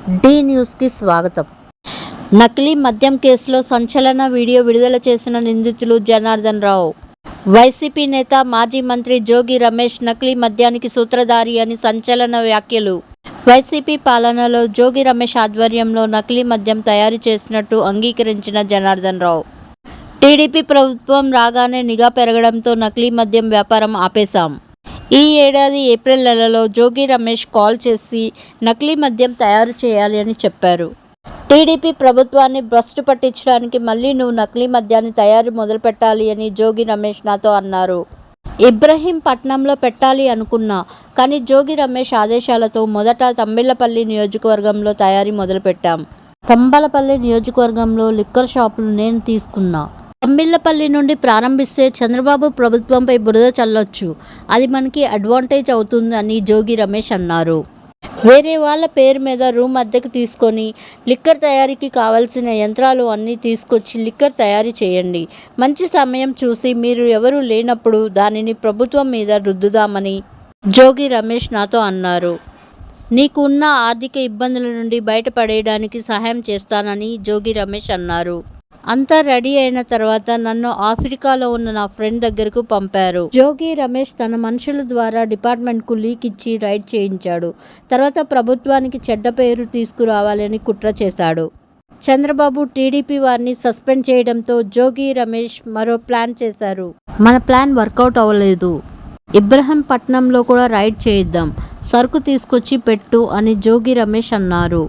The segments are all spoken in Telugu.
డి న్యూస్కి స్వాగతం. నకిలీ మద్యం కేసులో సంచలన వీడియో విడుదల చేసిన నిందితులు జనార్దన్ రావు. వైసీపీ నేత, మాజీ మంత్రి జోగి రమేష్ నకిలీ మద్యానికి సూత్రధారి అని సంచలన వ్యాఖ్యలు. వైసీపీ పాలనలో జోగి రమేష్ ఆధ్వర్యంలో నకిలీ మద్యం తయారు చేసినట్టు అంగీకరించిన జనార్దన్ రావు. టీడీపీ ప్రభుత్వం రాగానే నిఘా పెరగడంతో నకిలీ మద్యం వ్యాపారం ఆపేశాం. ఈ ఏడాది ఏప్రిల్ నెలలో జోగి రమేష్ కాల్ చేసి నకిలీ మద్యం తయారు చేయాలి అని చెప్పారు. టీడీపీ ప్రభుత్వాన్ని భ్రష్టు పట్టించడానికి మళ్ళీ నువ్వు నకిలీ మద్యాన్ని తయారు మొదలుపెట్టాలి అని జోగి రమేష్ నాతో అన్నారు. ఇబ్రహీంపట్నంలో పెట్టాలి అనుకున్నా, కానీ జోగి రమేష్ ఆదేశాలతో మొదట తంబిళ్లపల్లి నియోజకవర్గంలో తయారీ మొదలుపెట్టాం. తంబలపల్లి నియోజకవర్గంలో లిక్కర్ షాపులు నేను తీసుకున్నా. తంబిళ్లపల్లి నుండి ప్రారంభిస్తే చంద్రబాబు ప్రభుత్వంపై బురద చల్లొచ్చు, అది మనకి అడ్వాంటేజ్ అవుతుంది అని జోగి రమేష్ అన్నారు. వేరే వాళ్ళ పేరు మీద రూమ్ అద్దెకు తీసుకొని లిక్కర్ తయారీకి కావాల్సిన యంత్రాలు అన్నీ తీసుకొచ్చి లిక్కర్ తయారీ చేయండి. మంచి సమయం చూసి మీరు ఎవరూ లేనప్పుడు దానిని ప్రభుత్వం మీద రుద్దుదామని జోగి రమేష్ నాతో అన్నారు. నీకు ఉన్న ఆర్థిక ఇబ్బందుల నుండి బయటపడేయడానికి సహాయం చేస్తానని జోగి రమేష్ అన్నారు. అంతా రెడీ అయిన తర్వాత నన్ను ఆఫ్రికాలో ఉన్న నా ఫ్రెండ్ దగ్గరకు పంపారు. జోగి రమేష్ తన మనుషుల ద్వారా డిపార్ట్మెంట్కు లీక్ ఇచ్చి రైడ్ చేయించాడు. తర్వాత ప్రభుత్వానికి చెడ్డ పేరు తీసుకురావాలని కుట్ర చేశాడు. చంద్రబాబు టీడీపీ వారిని సస్పెండ్ చేయడంతో జోగి రమేష్ మరో ప్లాన్ చేశారు. మన ప్లాన్ వర్కౌట్ అవ్వలేదు. ఇబ్రహీంపట్నంలో కూడా రైడ్ చేయిద్దాం, సరుకు తీసుకొచ్చి పెట్టు అని జోగి రమేష్ అన్నారు.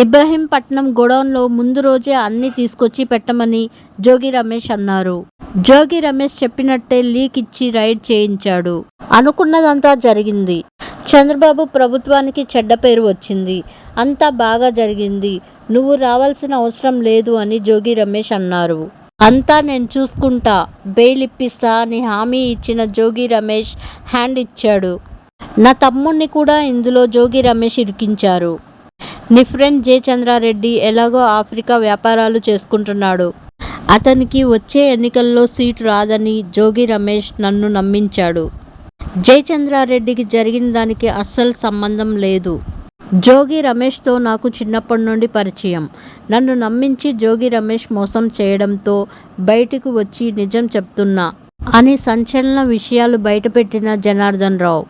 ఇబ్రహీంపట్నం గోడౌన్లో ముందు రోజే అన్నీ తీసుకొచ్చి పెట్టమని జోగి రమేష్ అన్నారు. జోగి రమేష్ చెప్పినట్టే లీక్ ఇచ్చి రైడ్ చేయించాడు. అనుకున్నదంతా జరిగింది. చంద్రబాబు ప్రభుత్వానికి చెడ్డ పేరు వచ్చింది. అంతా బాగా జరిగింది. నువ్వు రావాల్సిన అవసరం లేదు అని జోగి రమేష్ అన్నారు. అంతా నేను చూసుకుంటా, బెయిల్ ఇప్పిస్తా అని హామీ ఇచ్చిన జోగి రమేష్ హ్యాండ్ ఇచ్చాడు. నా తమ్ముణ్ణి కూడా ఇందులో జోగి రమేష్ ఇరికించారు. నీ ఫ్రెండ్ జయచంద్రారెడ్డి ఎలాగో ఆఫ్రికా వ్యాపారాలు చేసుకుంటున్నాడు. అతనికి వచ్చే ఎన్నికల్లో సీటు రాదని జోగి రమేష్ నన్ను నమ్మించాడు. జయచంద్రారెడ్డికి జరిగిన దానికి అస్సలు సంబంధం లేదు. జోగి రమేష్తో నాకు చిన్నప్పటి నుండి పరిచయం. నన్ను నమ్మించి జోగి రమేష్ మోసం చేయడంతో బయటకు వచ్చి నిజం చెప్తున్నా అని సంచలన విషయాలు బయటపెట్టిన జనార్దన్ రావు.